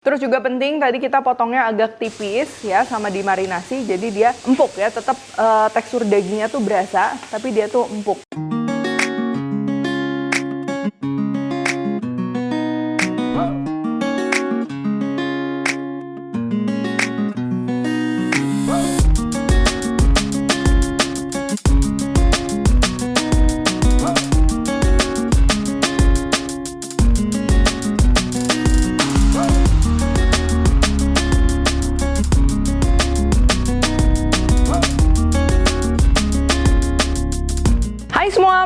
Terus juga penting tadi kita potongnya agak tipis ya sama dimarinasi, jadi dia empuk ya, tetap tekstur dagingnya tuh berasa, tapi dia tuh empuk.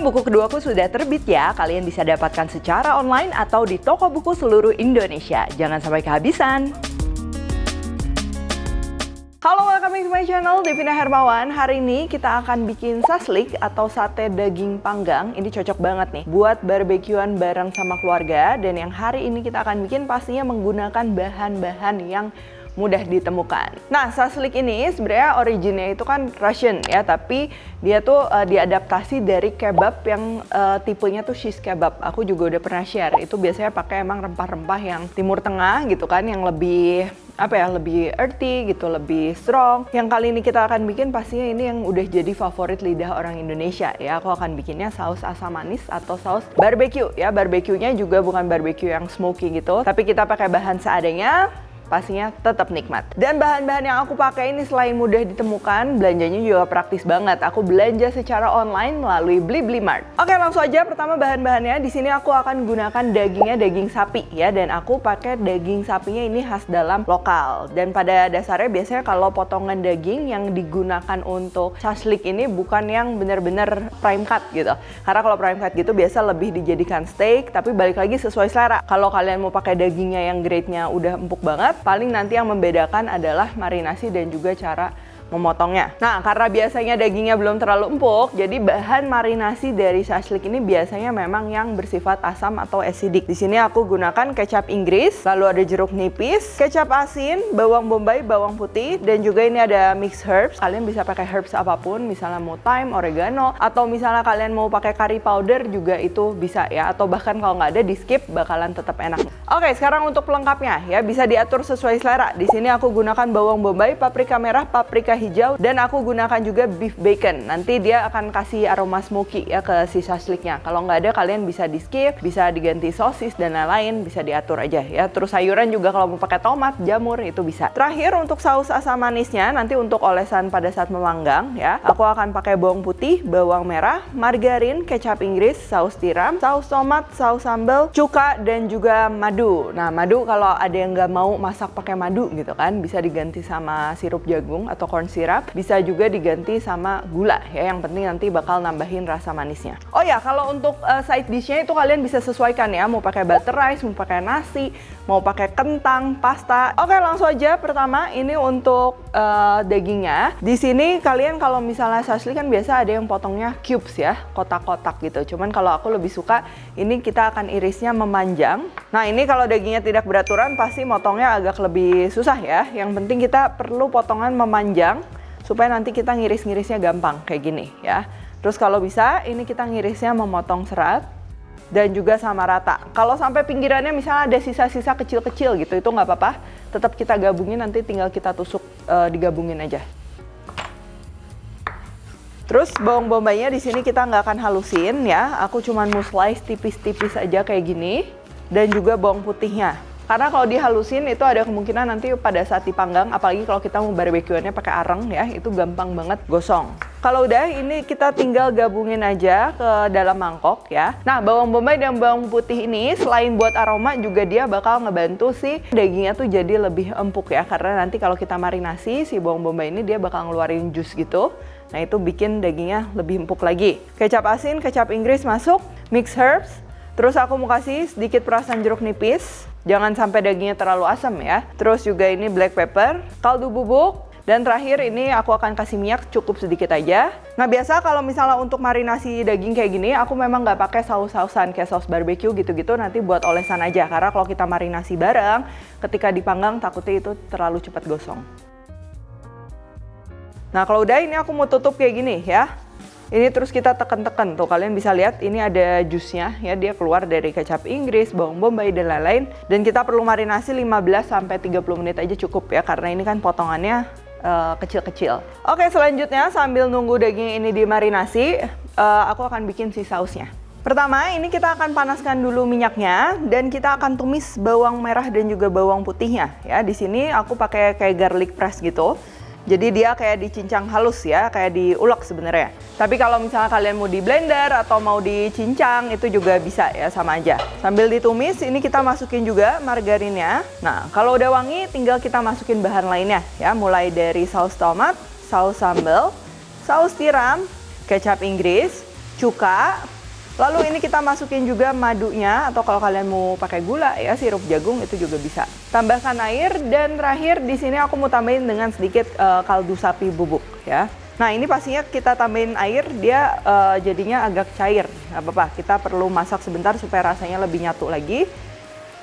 Buku keduaku sudah terbit ya, kalian bisa dapatkan secara online atau di toko buku seluruh Indonesia. Jangan sampai kehabisan. Halo, welcome back to my channel, Devina Hermawan. Hari ini kita akan bikin saslik atau sate daging panggang. Ini cocok banget nih buat barbekyuan bareng sama keluarga. Dan yang hari ini kita akan bikin pastinya menggunakan bahan-bahan yang mudah ditemukan. Nah, saslik ini sebenarnya originnya itu kan Russian ya, tapi dia tuh diadaptasi dari kebab yang tipenya tuh shish kebab. Aku juga udah pernah share, itu biasanya pakai emang rempah-rempah yang Timur Tengah gitu kan, yang lebih lebih earthy gitu, lebih strong. Yang kali ini kita akan bikin pastinya ini yang udah jadi favorit lidah orang Indonesia ya. Aku akan bikinnya saus asam manis atau saus barbecue ya. Barbeque-nya juga bukan barbecue yang smoky gitu, tapi kita pakai bahan seadanya. Pastinya tetap nikmat. Dan bahan-bahan yang aku pakai ini selain mudah ditemukan, belanjanya juga praktis banget. Aku belanja secara online melalui Blibli Mart. Oke, langsung aja. Pertama bahan-bahannya, di sini aku akan gunakan dagingnya daging sapi ya, dan aku pakai daging sapinya ini khas dalam lokal. Dan pada dasarnya biasanya kalau potongan daging yang digunakan untuk saslik ini bukan yang benar-benar prime cut gitu. Karena kalau prime cut gitu biasa lebih dijadikan steak, tapi balik lagi sesuai selera. Kalau kalian mau pakai dagingnya yang grade-nya udah empuk banget, paling nanti yang membedakan adalah marinasi dan juga cara memotongnya. Nah, karena biasanya dagingnya belum terlalu empuk, jadi bahan marinasi dari saslik ini biasanya memang yang bersifat asam atau acidic. Di sini aku gunakan kecap Inggris, lalu ada jeruk nipis, kecap asin, bawang bombay, bawang putih, dan juga ini ada mixed herbs. Kalian bisa pakai herbs apapun, misalnya mau thyme, oregano, atau misalnya kalian mau pakai curry powder juga itu bisa ya, atau bahkan kalau nggak ada di skip bakalan tetap enak. Oke, sekarang untuk pelengkapnya ya, bisa diatur sesuai selera. Di sini aku gunakan bawang bombay, paprika merah, paprika hijau, dan aku gunakan juga beef bacon. Nanti dia akan kasih aroma smoky ya ke si sasliknya. Kalau nggak ada kalian bisa di skip, bisa diganti sosis dan lain-lain, bisa diatur aja ya. Terus sayuran juga kalau mau pakai tomat, jamur itu bisa. Terakhir untuk saus asam manisnya, nanti untuk olesan pada saat memanggang ya, aku akan pakai bawang putih, bawang merah, margarin, kecap Inggris, saus tiram, saus tomat, saus sambal, cuka, dan juga madu. Nah, madu kalau ada yang nggak mau masak pakai madu gitu kan, bisa diganti sama sirup jagung atau corn syrup, bisa juga diganti sama gula ya, yang penting nanti bakal nambahin rasa manisnya. Oh ya, kalau untuk side dishnya itu kalian bisa sesuaikan ya, mau pakai butter rice, mau pakai nasi, mau pakai kentang, pasta. Oke, langsung aja. Pertama ini untuk dagingnya. Di sini kalian kalau misalnya saslik kan biasa ada yang potongnya cubes ya, kotak-kotak gitu. Cuman kalau aku lebih suka ini kita akan irisnya memanjang. Nah, ini kalau dagingnya tidak beraturan pasti motongnya agak lebih susah ya. Yang penting kita perlu potongan memanjang supaya nanti kita ngiris-ngirisnya gampang kayak gini ya. Terus kalau bisa ini kita ngirisnya memotong serat dan juga sama rata. Kalau sampai pinggirannya misalnya ada sisa-sisa kecil-kecil gitu, itu nggak apa-apa. Tetap kita gabungin, nanti tinggal kita tusuk digabungin aja. Terus bawang bombaynya di sini kita nggak akan halusin ya. Aku cuman mau slice tipis-tipis aja kayak gini. Dan juga bawang putihnya. Karena kalau dihalusin itu ada kemungkinan nanti pada saat dipanggang, apalagi kalau kita mau barbekyuannya pakai areng ya, itu gampang banget gosong. Kalau udah, ini kita tinggal gabungin aja ke dalam mangkok ya. Nah, bawang bombay dan bawang putih ini selain buat aroma juga dia bakal ngebantu si dagingnya tuh jadi lebih empuk ya. Karena nanti kalau kita marinasi, si bawang bombay ini dia bakal ngeluarin jus gitu. Nah, itu bikin dagingnya lebih empuk lagi. Kecap asin, kecap Inggris masuk, mixed herbs. Terus aku mau kasih sedikit perasan jeruk nipis. Jangan sampai dagingnya terlalu asam ya. Terus juga ini black pepper, kaldu bubuk, dan terakhir ini aku akan kasih minyak cukup sedikit aja. Nah, biasa kalau misalnya untuk marinasi daging kayak gini, aku memang nggak pakai saus-sausan kayak saus barbecue gitu-gitu, nanti buat olesan aja. Karena kalau kita marinasi bareng, ketika dipanggang takutnya itu terlalu cepat gosong. Nah, kalau udah ini aku mau tutup kayak gini ya. Ini terus kita tekan-tekan tuh, kalian bisa lihat ini ada jusnya ya, dia keluar dari kecap Inggris, bawang bombay dan lain-lain. Dan kita perlu marinasi 15 sampai 30 menit aja cukup ya, karena ini kan potongannya kecil-kecil. Oke, selanjutnya sambil nunggu daging ini dimarinasi, aku akan bikin si sausnya. Pertama, ini kita akan panaskan dulu minyaknya dan kita akan tumis bawang merah dan juga bawang putihnya ya. Di sini aku pakai kayak garlic press gitu. Jadi dia kayak dicincang halus ya, kayak diulek sebenarnya. Tapi kalau misalnya kalian mau di blender atau mau dicincang itu juga bisa ya, sama aja. Sambil ditumis, ini kita masukin juga margarinnya. Nah, kalau udah wangi tinggal kita masukin bahan lainnya ya, mulai dari saus tomat, saus sambal, saus tiram, kecap Inggris, cuka. Lalu ini kita masukin juga madunya, atau kalau kalian mau pakai gula ya, sirup jagung itu juga bisa. Tambahkan air, dan terakhir di sini aku mau tambahin dengan sedikit kaldu sapi bubuk ya. Nah, ini pastinya kita tambahin air, dia jadinya agak cair. Nggak apa-apa, kita perlu masak sebentar supaya rasanya lebih nyatu lagi.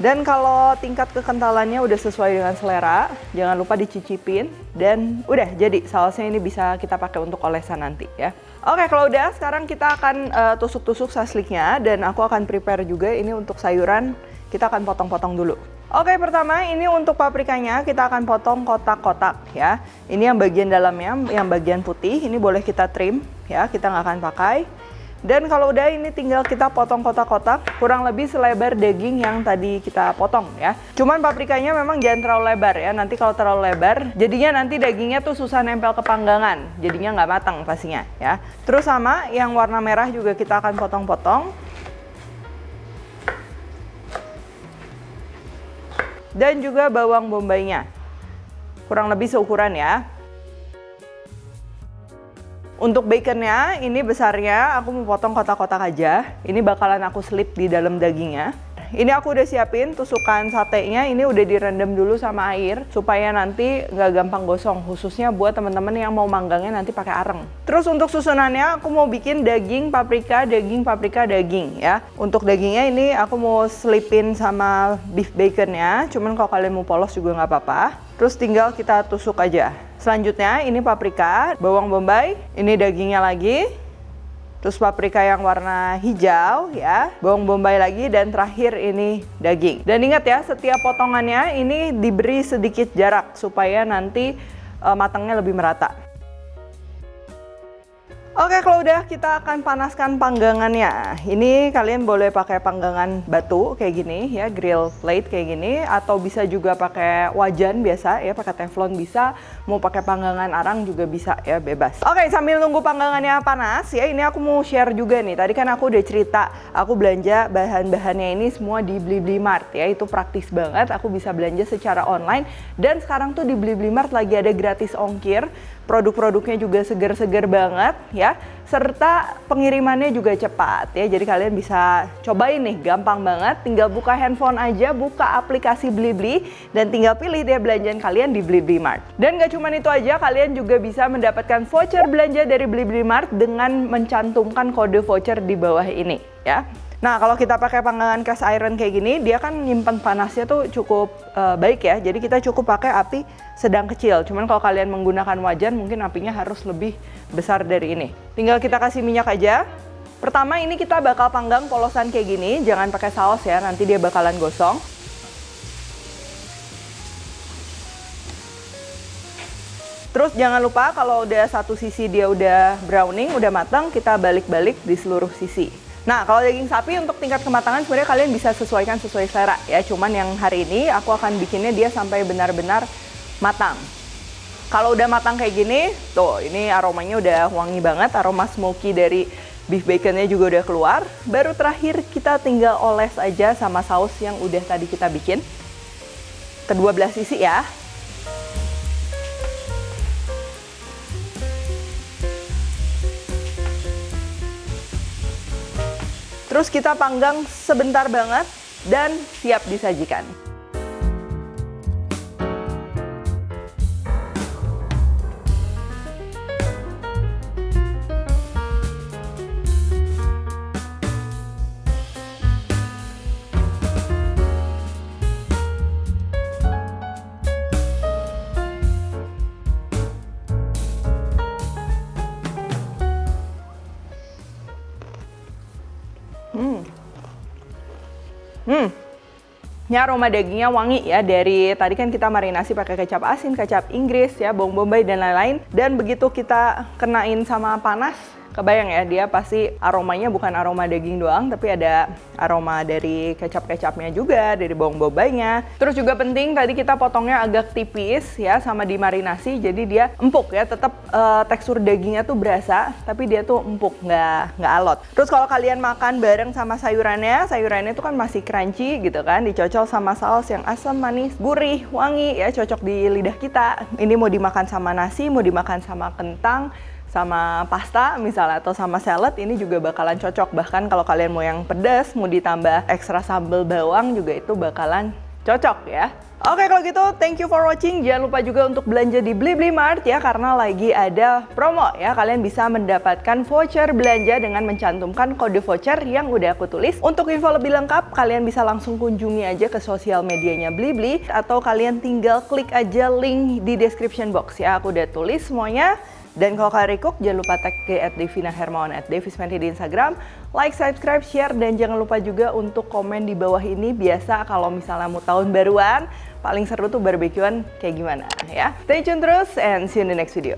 Dan kalau tingkat kekentalannya udah sesuai dengan selera, jangan lupa dicicipin. Dan udah jadi sausnya, ini bisa kita pakai untuk olesan nanti ya. Oke, kalau udah, sekarang kita akan tusuk-tusuk sasliknya. Dan aku akan prepare juga ini untuk sayuran, kita akan potong-potong dulu. Oke, pertama ini untuk paprikanya kita akan potong kotak-kotak ya. Ini yang bagian dalamnya, yang bagian putih, ini boleh kita trim ya, kita nggak akan pakai. Dan kalau udah, ini tinggal kita potong kotak-kotak kurang lebih selebar daging yang tadi kita potong ya. Cuman paprikanya memang jangan terlalu lebar ya, nanti kalau terlalu lebar jadinya nanti dagingnya tuh susah nempel ke panggangan, jadinya nggak matang pastinya ya. Terus sama yang warna merah juga kita akan potong-potong. Dan juga bawang bombaynya kurang lebih seukuran ya. Untuk baconnya, ini besarnya aku mau potong kotak-kotak aja. Ini bakalan aku selip di dalam dagingnya. Ini aku udah siapin tusukan satenya, ini udah direndam dulu sama air supaya nanti nggak gampang gosong, khususnya buat teman-teman yang mau manggangnya nanti pakai areng. Terus untuk susunannya aku mau bikin daging paprika, daging ya. Untuk dagingnya ini aku mau selipin sama beef baconnya, cuman kalau kalian mau polos juga nggak apa-apa. Terus tinggal kita tusuk aja. Selanjutnya ini paprika, bawang bombay, ini dagingnya lagi. Terus paprika yang warna hijau ya, bawang bombay lagi, dan terakhir ini daging. Dan ingat ya, setiap potongannya ini diberi sedikit jarak supaya nanti matangnya lebih merata. Oke, kalau udah kita akan panaskan panggangannya. Ini kalian boleh pakai panggangan batu kayak gini ya, grill plate kayak gini, atau bisa juga pakai wajan biasa ya, pakai teflon bisa, mau pakai panggangan arang juga bisa ya, bebas. Oke, sambil nunggu panggangannya panas ya, ini aku mau share juga nih. Tadi kan aku udah cerita, aku belanja bahan-bahannya ini semua di Blibli Mart ya, itu praktis banget, aku bisa belanja secara online. Dan sekarang tuh di Blibli Mart lagi ada gratis ongkir. Produk-produknya juga seger-seger banget ya, serta pengirimannya juga cepat ya. Jadi kalian bisa cobain nih, gampang banget, tinggal buka handphone aja, buka aplikasi Blibli, dan tinggal pilih deh belanjaan kalian di Blibli Mart. Dan gak cuma itu aja, kalian juga bisa mendapatkan voucher belanja dari Blibli Mart dengan mencantumkan kode voucher di bawah ini ya. Nah, kalau kita pakai panggangan cast iron kayak gini, dia kan nyimpan panasnya tuh cukup baik ya. Jadi kita cukup pakai api sedang kecil. Cuman kalau kalian menggunakan wajan, mungkin apinya harus lebih besar dari ini. Tinggal kita kasih minyak aja. Pertama ini kita bakal panggang polosan kayak gini, jangan pakai saus ya, nanti dia bakalan gosong. Terus jangan lupa kalau udah satu sisi dia udah browning, udah matang, kita balik-balik di seluruh sisi. Nah, kalau daging sapi untuk tingkat kematangan sebenarnya kalian bisa sesuaikan sesuai selera ya. Cuman yang hari ini aku akan bikinnya dia sampai benar-benar matang. Kalau udah matang kayak gini, tuh ini aromanya udah wangi banget, aroma smoky dari beef baconnya juga udah keluar. Baru terakhir kita tinggal oles aja sama saus yang udah tadi kita bikin. Kedua belah sisi ya. Terus kita panggang sebentar banget dan siap disajikan. Ini aroma dagingnya wangi ya, dari tadi kan kita marinasi pakai kecap asin, kecap Inggris ya, bawang bombay dan lain-lain. Dan begitu kita kenain sama panas, kebayang ya, dia pasti aromanya bukan aroma daging doang, tapi ada aroma dari kecap-kecapnya juga, dari bawang bombaynya. Terus juga penting, tadi kita potongnya agak tipis ya, sama dimarinasi, jadi dia empuk ya, tetap tekstur dagingnya tuh berasa, tapi dia tuh empuk, nggak alot. Terus kalau kalian makan bareng sama sayurannya tuh kan masih crunchy gitu kan, dicocol sama saus yang asam, manis, gurih, wangi ya, cocok di lidah kita. Ini mau dimakan sama nasi, mau dimakan sama kentang, sama pasta misalnya, atau sama salad, ini juga bakalan cocok. Bahkan kalau kalian mau yang pedas, mau ditambah ekstra sambal bawang juga itu bakalan cocok ya. Oke, kalau gitu thank you for watching. Jangan lupa juga untuk belanja di Blibli Mart ya, karena lagi ada promo ya. Kalian bisa mendapatkan voucher belanja dengan mencantumkan kode voucher yang udah aku tulis. Untuk info lebih lengkap, kalian bisa langsung kunjungi aja ke sosial medianya Blibli, atau kalian tinggal klik aja link di description box ya. Aku udah tulis semuanya. Dan kalau kalian recook, jangan lupa tag ke @devinahermawan @devismenti di Instagram, like, subscribe, share, dan jangan lupa juga untuk komen di bawah ini. Biasa kalau misalnya mau tahun baruan, paling seru tuh barbekyuan kayak gimana ya. Stay tune terus and see you in the next video.